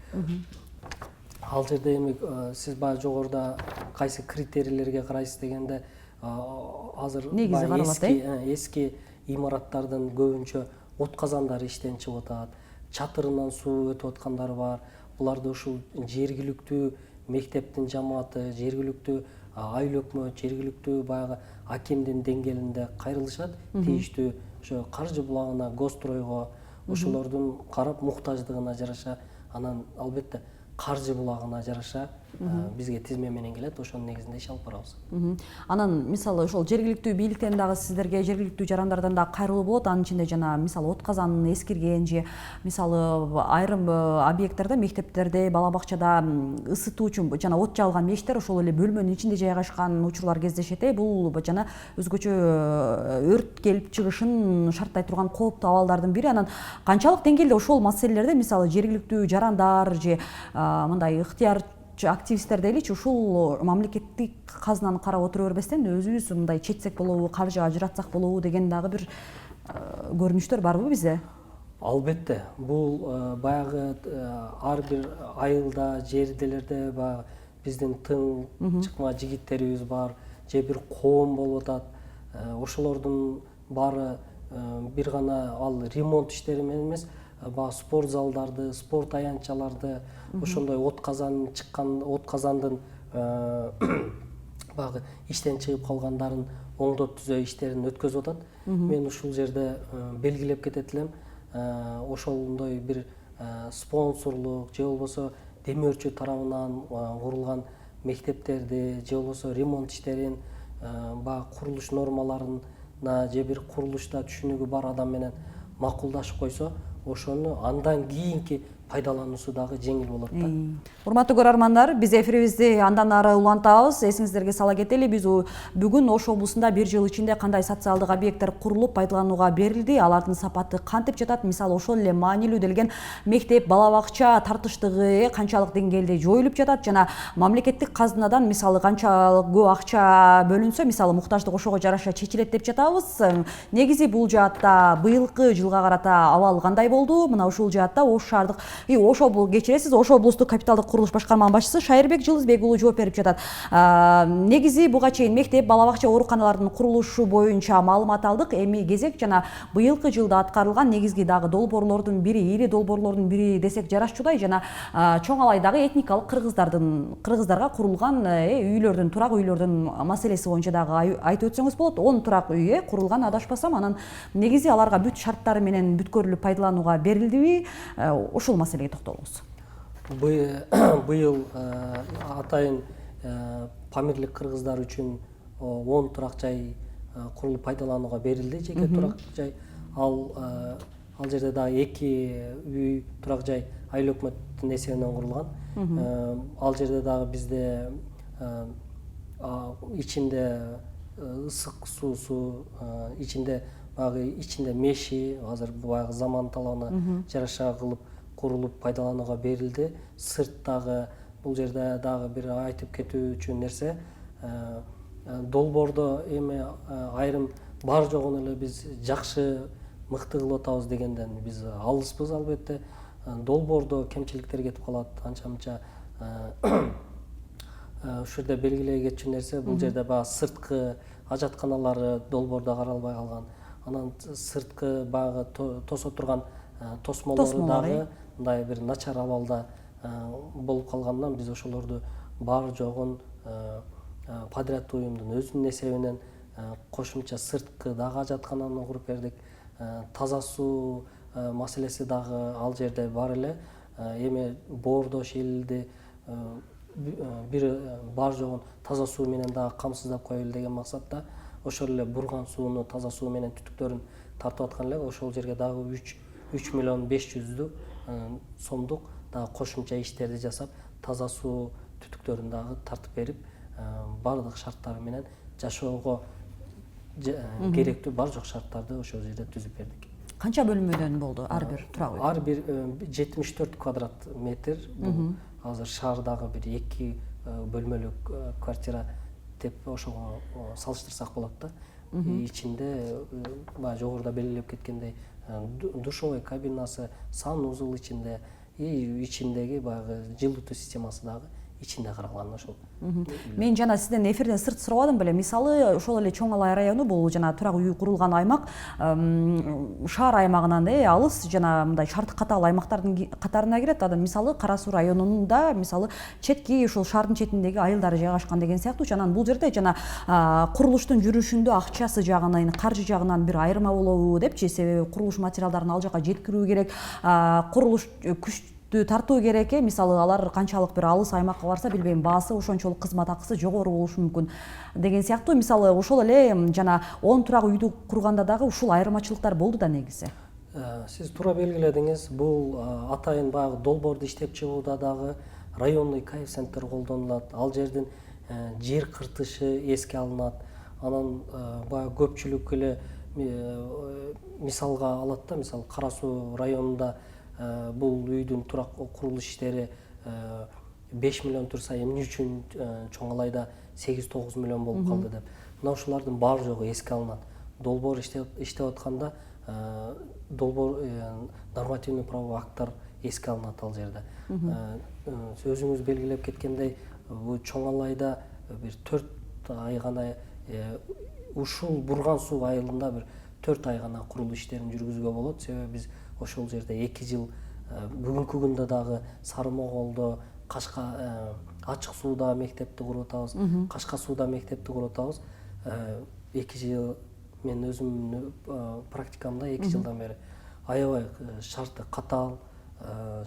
Ал жерде эми сиз баягы жогоруда кайсы критерийлерге карайсыз дегенде, азыр эски имараттардын көбүнчө от казандары иштен чыгып атат, чатырынан суу өтүп аткандары бар. Буларды ушул жергиликтүү мектептин жамааты, жергиликтүү айыл өкмөт, жергиликтүү баягы акимдин деңгээлинде кайрылышат, тийиштүү ошо каржы булагына, Гостройго, ошолордун карап муктаждыгына жараша, анан албетте каржы булагына жараша бизге тизме менен келет, ошонун негизинде иш алып барабыз. Анан мисалы ошол жергиликтүү бийликтен дагы сиздерге, жергиликтүү жарандардан дагы кайрылуу болот. Анын ичинде жана мисалы от казанын эскирген же мисалы айрым объекттерде, мектептерде, бала бакчада ысытуу үчүн жана от жагылган мештер ошол эле бөлмөнүн ичинде жайгашкан учурлар кездешет. Бул жана өзгөчө өрт келип чыгышын шарттай турган кооптуу абалдардын бири. Анан канчалык деңгээлде ошол маселелерде мисалы жергиликтүү жарандар же мындай ыктыяр активисттер дейличи, ушул мамлекеттик казынаны карап отура бербестен өзүбүз мындай чечсек болобу, каржы ажыратсак болобу деген дагы бир көрүнүштөр барбы бизде? Албетте, бул баягы ар бир айылда, жерделерде баягы биздин тың чыкма жигиттерибиз бар, же бир коом болуп атат. Ошолордун баары бир гана ал ремонт иштери менен эмес, баягы спорт залдарды, спорт аянтчаларды, ошондой от казандын баягы иштен чыгып калгандарын оңдоп түзөө иштерин өткөзүп атат. Мен ушул жерде белгилеп кетет элем, ошондой бир спонсорлук же болбосо демөөрчү тарабынан курулган мектептерди же болбосо ремонт иштерин баягы курулуш нормаларына же бир курулушта түшүнүгү бар адам менен макулдашып койсо, ошону андан кийинки пайдалануусу дагы жеңил болот да. Урматтуу көрөрмандар, биз эфирибизди андан ары улантабыз. Эсиңиздерге сала кетели, биз бүгүн Ош облусунда бир жыл ичинде кандай социалдык объекттер курулуп пайдаланууга берилди, алардын сапаты кантип жатат, мисалы ошол эле маанилүү делген мектеп, бала бакча тартыштыгы канчалык деңгээлде жоюлуп жатат жана мамлекеттик казынадан мисалы канчалык көп акча бөлүнсө, мисалы муктаждык ошого жараша чечилет деп жатабыз. Негизи бул жаатта быйылкы жылга карата абал кандай болду? Мына ушул жаатта Ош шаардык Ош облус кечиресиз, Ош облустук капиталдык курулуш башкарманын башчысы Шайырбек Жылызбек уулу жооп берип жатат. Негизи буга чейин мектеп, бала бакча, ооруканалардын курулушу боюнча маалымат алдык. Эми кезек жана быйылкы жылда аткарылган негизги дагы долбоорлордун бири, ири долбоорлордун бири десек жарашчудай, жана чоң алайдагы этникалык кыргыздарга курулган үйлөрдүн, турак үйлөрдүн маселеси боюнча дагы айтып өтсөңүз болот. 10 турак үй курулган, адашпасам, анан негизи аларга бүт шарттары менен бүткөрүлүп пайдаланууга берилдиби? Ушул маселеге токтолуңуз. Быйыл атайын памирлик кыргыздар үчүн 10 турак жай курулуп пайдаланууга берилди, жеке турак жай. Ал жерде дагы 2 үй турак жай айыл өкмөттүн эсебинен курулган. Ал жерде дагы бизде ичинде ысык суусу, ичинде меши, азыр баягы заман талабына жараша кылып курулуп пайдаланууга берилди. Сырттагы бул жерде дагы бир айтып кетүү үчүн нерсе, долбоордо эми айрым бар жогун эле биз жакшы мыкты кылып атабыз дегенден биз алыспыз албетте. Долбоордо кемчиликтер кетип калат, анча-мынча. Ушул жерде белгилей кетчү нерсе, бул жерде баягы сырткы ажатканалары долбоордо каралбай калган. Анан сырткы баягы тосо турган тосмолору дагы мындай бир начар абалда болуп калгандан биз ошолорду бар жогун подряд уюмдун өзүнүн эсебинен кошумча сырткы дагы ажаткананы куруп бердик. Таза суу маселеси дагы ал жерде бар эле. Эми боордо шелилди, бир бар жогун таза суу менен дагы камсыздап коелу деген максатта ошол эле бурган сууну таза суу менен түтүктөрүн тартып аткан эле. Ошол жерге дагы 3 миллион 500 сомдук дагы кошумча иштерди жасап, таза суу түтүктөрүн дагы тартып берип, бардык шарттары менен жашоого керектүү бар жок шарттарды ошол жерде түзүп бердик. Канча бөлмөдөн болду ар бир турак үй? Ар бир 74 квадрат метр. Бул азыр шаардагы бир 2 бөлмөлүк квартира деп ошого салыштырсак болот да. Ичинде баягы жогоруда белгилеп кеткендей душевой кабинасы, санузел ичинде, ичиндеги баягы жылытуу системасы дагы ичинде каралган ошол. Мен жана сизден эфирден сырт сурабадым беле. Мисалы, ошол эле Чоң Алай району бул жана турак үй курулган аймак шаар аймагынан алыс жана мындай шарты катаал аймактардын катарына кирет. Анан мисалы Кара Суу районунда мисалы четки ушул шаардын четиндеги айылдары жайгашкан деген сыяктуу. Жана бул жерде жана курулуштун жүрүшүндө акчасы жагынан, каржы жагынан бир айырма болобу депчи, себеби курулуш материалдарын ал жака жеткирүү керек, курулуш күч тартуу керек. Мисалы алар канчалык бир алыс аймакка барса, билбейм, баасы ошончолук кызмат акысы жогору болушу мүмкүн деген сыяктуу. Мисалы ошол эле жана 10 турак үйдү курганда дагы ушул айырмачылыктар болду да негизи. Сиз туура белгиледиңиз. Бул атайын баягы долбоорду иштеп чыгууда дагы районный коэффициенттер колдонулат. Ал жердин жер кыртышы эске алынат. Анан баягы көпчүлүк эле мисалга алат да, мисалы Кара Суу районунда бул үйдүн турак курулуш иштери 5 миллион турса, эмне үчүн Чоң Алайда 8-9 миллион болуп калды деп. Мына ушулардын бар жогу эске алынат. Долбоор иштеп атканда долбоор нормативный правовой акттар эске алынат ал жерде. Өзүңүз белгилеп кеткендей, бул чоң алайда бир 4 ай гана ушул бурган суу айылында бир 4 ай гана курулуш иштерин жүргүзүүгө болот. Себеби биз ошол жерде 2 жыл бүгүнкү күндө дагы Сары Моголдо ачык сууда мектепти куруп атабыз, Кашка сууда мектепти куруп атабыз. 2 жыл мен өзүмдүн практикамда 2 жылдан бери аябай шарты катаал,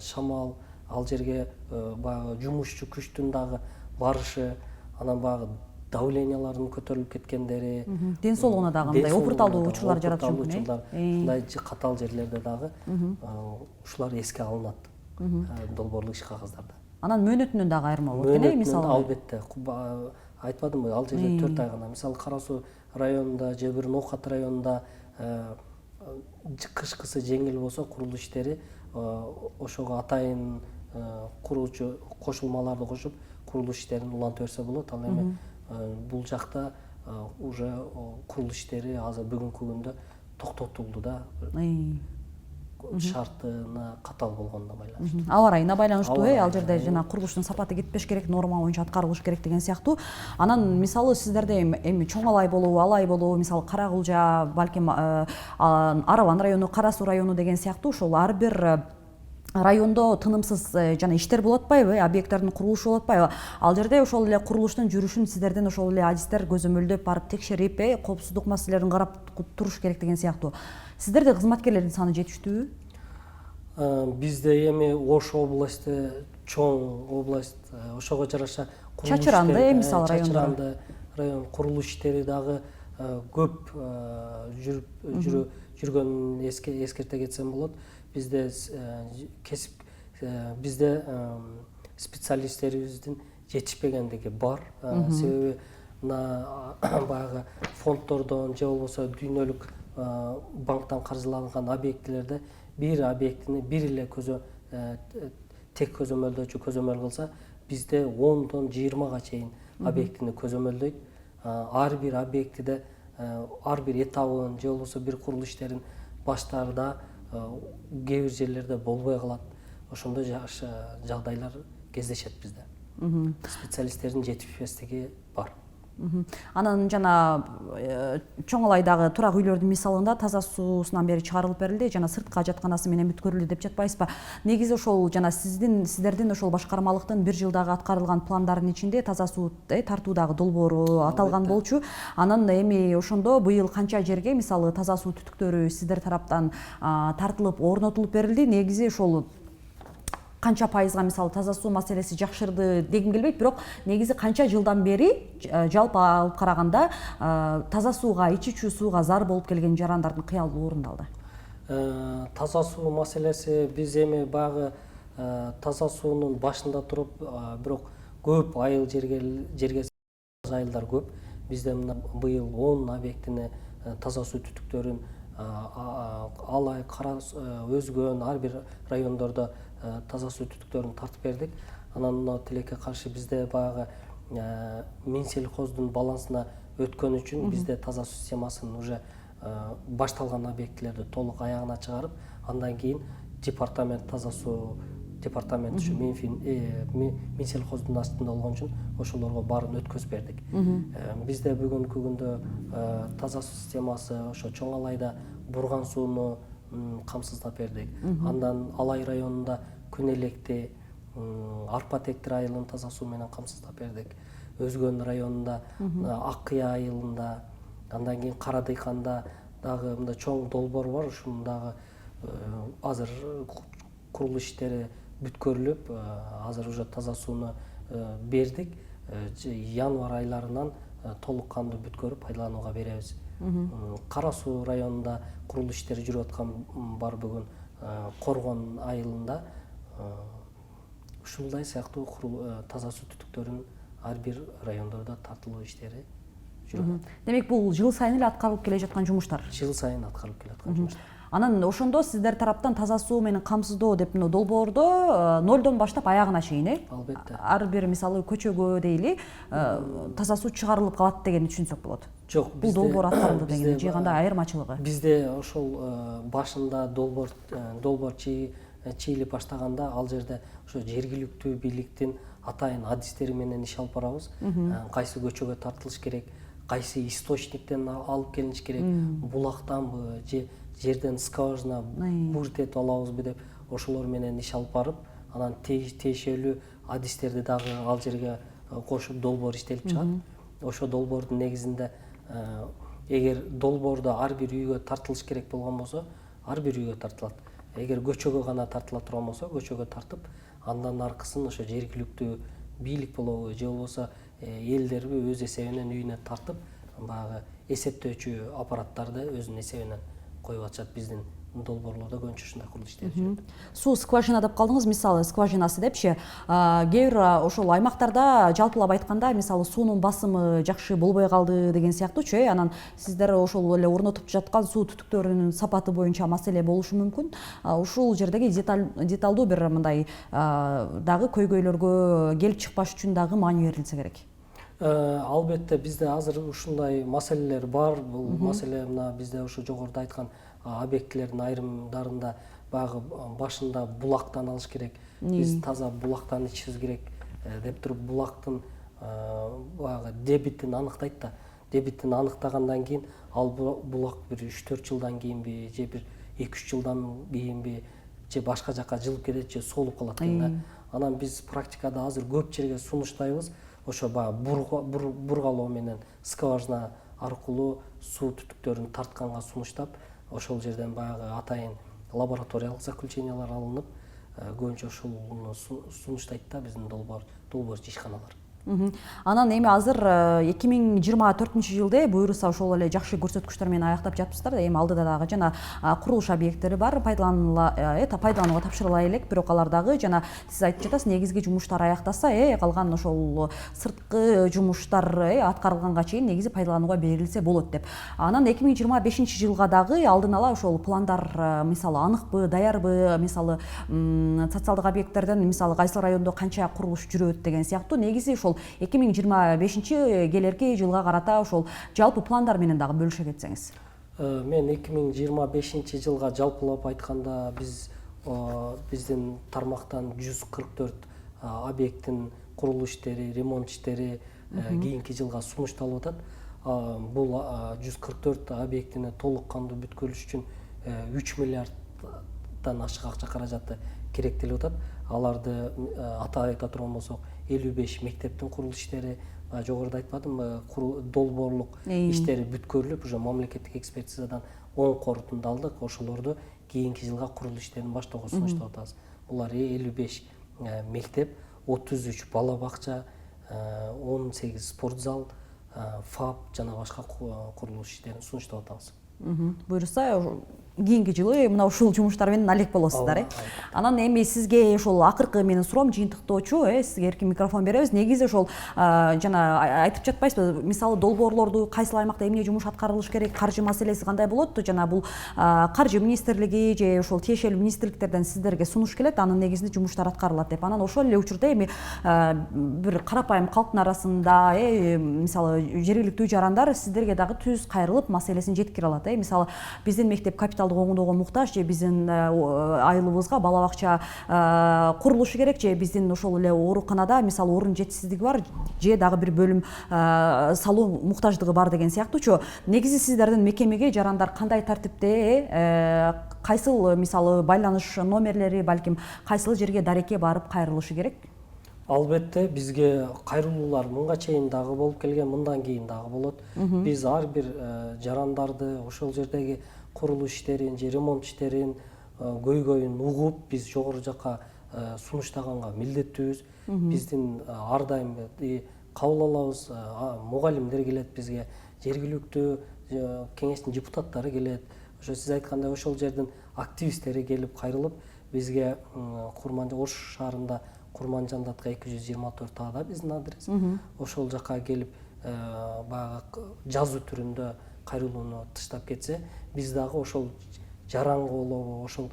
шамал, ал жерге баягы жумушчу күчтүн дагы барышы, анан баягы давлениялардын көтөрүлүп кеткендери, ден соолугуна дагы мындай опурталдуу учурлар жаратышы мүмкүн. Мындай катаал жерлерде дагы ушулар эске алынат долбоорлук иш кагаздарда. Анан мөөнөтүнөн дагы айырма болот экен, мисалы. Албетте. Айтпадымбы, ал жерде 4 ай гана. Мисалы Кара Суу районунда же бир Ноокат районунда кышкысы жеңил болсо курулуш иштери ошого атайын куруучу кошулмаларды кошуп курулуш иштерин улантып берсе болот. Ал эми бул жакта уже курулуш иштери азыр бүгүнкү күндө токтотулду да. Шартына катаал болгонуна байланыштуу. Аба ырайына байланыштуу, ал жерде жана курулуштун сапаты кетпеш керек, норма боюнча аткарылыш керек деген сыяктуу. Анан мисалы сиздерде эми Чоң Алай болобу, Алай болобу, мисалы Кара Кулжа, балким Арабан району, Кара Суу району деген сыяктуу ошол ар бир райондо тынымсыз жана иштер болуп атпайбы, объекттердин курулушу болуп атпайбы? Ал жерде ошол эле курулуштун жүрүшүн сиздерден ошол эле адистер көзөмөлдөп барып текшерип, коопсуздук маселелерин карап туруш керек деген сыяктуу. Сиздерде кызматкерлердин саны жетиштүүбү? Бизде эми Ош областы чоң область, ошого жараша чачыранды мисалы райондор. Чачыранды район курулуш иштери дагы көп жүргөнүн эскерте кетсем болот. Бизде специалисттерибиздин жетишпегендиги бар. Себеби баягы фонддордон же болбосо дүйнөлүк банктан каржыланган объектилерде бир объектини бир эле тек көзөмөлдөөчү көзөмөл кылса, бизде 10-дон 20-га чейин объектини көзөмөлдөйт. Ар бир объектиде ар бир этабын же болбосо бир курулуш иштерин баштаарда кээ бир жерлерде болбой калат. Ошондой жагдайлар кездешет бизде. Специалисттердин жетишпестиги бар. Анан жана Чоң Алайдагы турак үйлөрдүн мисалында таза суусунан бери чыгарылып берилди, жана сырткы ажатканасы менен бүткөрүлдү деп жатпайсызбы? Негизи ошол жана сиздердин ошол башкармалыктын бир жылдагы аткарылган пландардын ичинде таза суу тартуудагы долбоору аталган болчу. Анан эми ошондо быйыл канча жерге мисалы таза суу түтүктөрү сиздер тараптан тартылып орнотулуп берилди? Негизи ошол канча пайызга мисалы таза суу маселеси жакшырды дегим келбейт, бирок негизи канча жылдан бери жалпы алып караганда таза сууга, ичүүчү сууга зар болуп келген жарандардын кыялы орундалды? Таза суу маселеси биз эми баягы таза суунун башында туруп, бирок көп айыл жерге айылдар көп. Бизде мына быйыл 10 объектини таза суу түтүктөрүн Алай, Кара өзгөн ар бир райондордо таза суу түтүктөрүн тартып бердик. Анан мына тилекке каршы бизде баягы Минсельхоздун балансына өткөн үчүн бизде таза суу системасын уже башталган объектилерди толук аягына чыгарып, андан кийин департамент таза суу департамент ушу Минсельхоздун астында болгон үчүн ошолорго баарын өткөзүп бердик. Бизде бүгүнкү күндө таза суу системасы ошо Чоң Алайда бурган сууну камсыздап бердик. Андан Алай районунда күн электи, Арпа Тектир айылын таза суу менен камсыздап бердик. Өзгөн районунда, Ак Кыя айылында, андан кийин Кара Дыйканда дагы мындай чоң долбоор бар. Ушунун дагы азыр курулуш иштери бүткөрүлүп, азыр уже таза сууну бердик. Январь айларынан толук кандуу бүткөрүп пайдаланууга беребиз. Кара Суу районунда курулуш иштери жүрүп аткан бар бүгүн Коргон айылында. Ушундай сыяктуу таза суу түтүктөрүн ар бир райондордо тартылуу иштери жүрүп атат. Демек бул жыл сайын эле аткарылып келе жаткан жумуштар. Жыл сайын аткарылып келе аткан жумуштар. Анан ошондо сиздер тараптан таза суу менен камсыздоо деп долбоордо 0дон баштап аягына чейин, Албетте. Ар бир мисалы көчөгө дейли таза суу чыгарылып калат деген түшүнсөк болот. Жок, бул долбоор аткарылды деген же кандай айырмачылыгы? Бизде ошол башында долбоор чийилип баштаганда ал жерде ошо жергиликтүү бийликтин атайын адистери менен иш алып барабыз. Кайсы көчөгө тартылыш керек, кайсы источниктен алып келиниш керек, булактанбы же жерден скважина бурт этип алабызбы деп ошолор менен иш алып барып, анан тиешелүү адистерди дагы ал жерге кошуп долбоор иштелип чыгат. Ошо долбоордун негизинде эгер долбоордо ар бир үйгө тартылыш керек болгон болсо, ар бир үйгө тартылат. Эгер көчөгө гана тартыла турган болсо, көчөгө тартып, андан аркысын ошо жергиликтүү бийлик болобу же болбосо элдерби өз эсебинен үйүнө тартып, баягы эсептөөчү аппараттарды өзүнүн эсебинен коюп атышат. Биздин долбоорлордо көбүнчө ушундай курулуш иштелип жүрөт. Суу скважина деп калдыңыз, мисалы скважинасы депчи, кээ бир ошол аймактарда жалпылап айтканда, мисалы суунун басымы жакшы болбой калды деген сыяктуучу, анан сиздер ошол эле орнотуп жаткан суу түтүктөрүнүн сапаты боюнча маселе болушу мүмкүн. Ушул жердеги деталдуу бир мындай дагы көйгөйлөргө келип чыкпаш үчүн дагы маани берилсе керек. Албетте бизде азыр ушундай маселелер бар. Бул маселе мына бизде ошо жогоруда айткан объектилердин айрымдарында баягы башында булактан алыш керек. Биз таза булактан ичишибиз керек деп туруп, булактын баягы дебитин анықтайт да. Дебитин анықтагандан кийин ал булак бир 3-4 жылдан кийинби же бир 2-3 жылдан кийинби же башка жака жылып кетет же солуп калат экен да. Анан биз практикада азыр көп жерге сунуштайбыз. Ошо баягы бургалоо менен скважина аркылуу суу түтүктөрүн тартканга сунуштап, ошол жерден баягы атайын лабораториялык заключениялар алынып, көбүнчө ушуну сунуштайт да биздин долбоорчу ишканалар. Анан эми азыр 2024-жылда буюрса ошол эле жакшы көрсөткүчтөр менен аяктап жатыпсыздар. Эми алдыда дагы жана курулуш объекттери бар, пайдаланууга тапшырыла элек, бирок алар дагы жана сиз айтып жатасыз, негизги жумуштар аяктаса, калган ошол сырткы жумуштар аткарылганга чейин негизи пайдаланууга берилсе болот деп. Анан 2025-жылга дагы алдын ала ошол пландар мисалы аныкпы, даярбы, мисалы социалдык объекттерден мисалы кайсы райондо канча курулуш жүрөт деген сыяктуу негизи ошол 2025 келерки жылга карата ошол жалпы пландар менен дагы бөлүшө кетсеңиз. Мен 2025 жылга жалпылап айтканда биздин тармактан 144 объекттин курулуш иштери, ремонт иштери кийинки жылга сунушталып атат. Бул 144 объектини толук кандуу бүткөрүлүш үчүн 3 миллиарддан ашык акча каражаты керектелип атат. Аларды атап айта турган болсок, 55 мектептин курулуш иштери, жогоруда айтпадымбы, долбоорлук иштери бүткөрүлүп, уже мамлекеттик экспертизадан оң корутундалдык. Ошолорду кийинки жылга курулуш иштерин баштоого сунуштап атабыз. Булар 55 мектеп, 33 бала бакча, 18 спортзал, ФАП жана башка курулуш иштерин сунуштап атабыз. Буюрса кийинки жылы мына ушул жумуштар менен алек болосуздар. Анан эми сизге ошол акыркы менин суроом жыйынтыктоочу, сизге эркин микрофон беребиз. Негизи ошол жана айтып жатпайсызбы, мисалы долбоорлорду кайсыл аймакта эмне жумуш аткарылыш керек, каржы маселеси кандай болот? Жана бул каржы министрлиги же ошол тиешелүү министрликтерден сиздерге сунуш келет, анын негизинде жумуштар аткарылат деп. Анан ошол эле учурда эми бир карапайым калктын арасында мисалы жергиликтүү жарандар сиздерге дагы түз кайрылып маселесин жеткире алат. Мисалы биздин мектеп капиталдык оңдоого муктаж, же биздин айылыбызга бала бакча курулушу керек, же биздин ошол эле ооруканада мисалы орун жетишсиздиги бар, же дагы бир бөлүм салуу муктаждыгы бар деген сыяктуучу. Негизи сиздердин мекемеге жарандар кандай тартипте, кайсыл мисалы байланыш номерлери, балким кайсыл жерге дареке барып кайрылышы керек? Албетте бизге кайрылуулар мынга чейин дагы болуп келген, мындан кийин дагы болот. Биз ар бир жарандарды, ошол жердеги курулуш иштерин же ремонт иштерин көйгөйүн угуп, биз жогору жакка сунуштаганга милдеттүүбүз. Биздин ар дайым кабыл алабыз, мугалимдер келет бизге, жергиликтүү кеңештин депутаттары келет. Ошо сиз айткандай ошол жердин активисттери келип кайрылып, бизге Ош шаарында Курманжандатка 224 ада биздин адрес. Ошол жака келип баягы жазуу түрүндө кайрылууну тыштап кетсе, биз дагы ошол жаранга болобу, ошол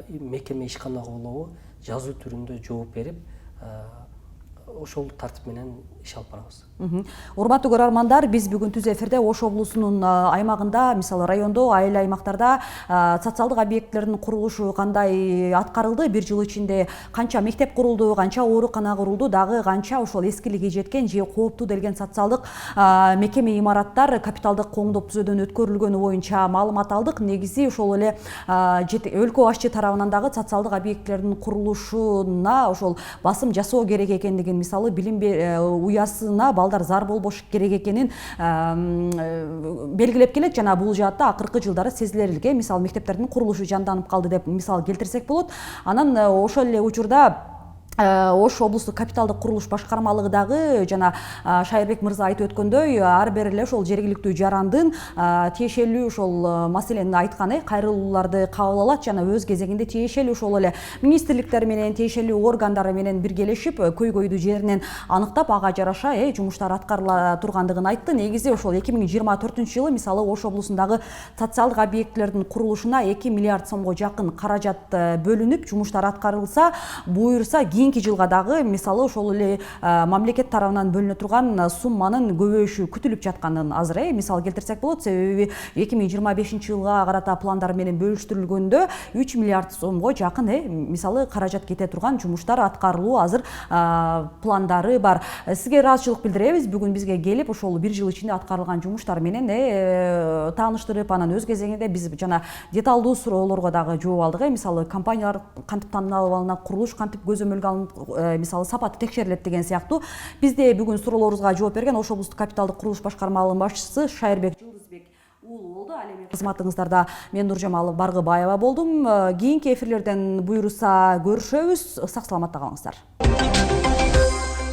мекеме ишканага болобу жазуу түрүндө жооп берип, ошол тартип менен иш алып барабыз. Урматтуу көрөрмандар, биз бүгүн түз эфирде Ош облусунун аймагында, мисалы райондо, айыл аймактарда социалдык объекттердин курулушу кандай аткарылды, бир жыл ичинде канча мектеп курулду, канча оорукана курулду, дагы канча ошол эскилиги жеткен же кооптуу делген социалдык мекеме имараттар капиталдык коңдоп түзөөдөн өткөрүлгөнү боюнча маалымат алдык. Негизи ошол эле өлкө башчы тарабынан дагы социалдык объекттердин курулушуна ошол басым жасоо керек экендигин, мисалы билим уясына балдар зар болбош керек экенин белгилеп келет. Жана бул жаатта акыркы жылдары сезилерлик, мисалы мектептердин курулушу жанданып калды деп мисал келтирсек болот. Анан ошол эле учурда Ош облустук капиталдык курулуш башкармалыгы дагы жана Шайырбек мырза айтып өткөндөй, ар бир эле ошол жергиликтүү жарандын тиешелүү ошол маселени айткан, кайрылууларды кабыл алат жана өз кезегинде тиешелүү ошол эле министрликтер менен, тиешелүү органдары менен биргелешип көйгөйдү жеринен аныктап, ага жараша жумуштар аткарыла тургандыгын айтты. Негизи ошол 2024-жылы мисалы Ош облусундагы социалдык объекттердин курулушуна 2 миллиард сомго жакын каражат бөлүнүп, жумуштар аткарылса, буюрса кийинки жылга дагы мисалы ошол эле мамлекет тарабынан бөлүнө турган сумманын көбөйүшү күтүлүп жатканын азыр мисал келтирсек болот. Себеби 2025-жылга карата пландар менен бөлүштүрүлгөндө 3 миллиард сомго жакын мисалы каражат кете турган жумуштар аткарылуу азыр пландары бар. Сизге ыраазычылык билдиребиз. Бүгүн бизге келип ошол бир жыл ичинде аткарылган жумуштар менен тааныштырып, анан өз кезегинде биз жана деталдуу суроолорго дагы жооп алдык. Мисалы компаниялар кантип тандалып алынат, курулуш кантип көзөмөлгө мисалы сапаты текшерилет деген сыяктуу. Бизде бүгүн суроолорубузга жооп берген Ош облустук капиталдык курулуш башкармалыгынын башчысы Шайырбек уулу болду. Ал эми кызматыңыздарда мен Нуржамал Баргыбаева болдум. Кийинки эфирлерден буйруса көрүшөбүз. Сак саламатта калыңыздар.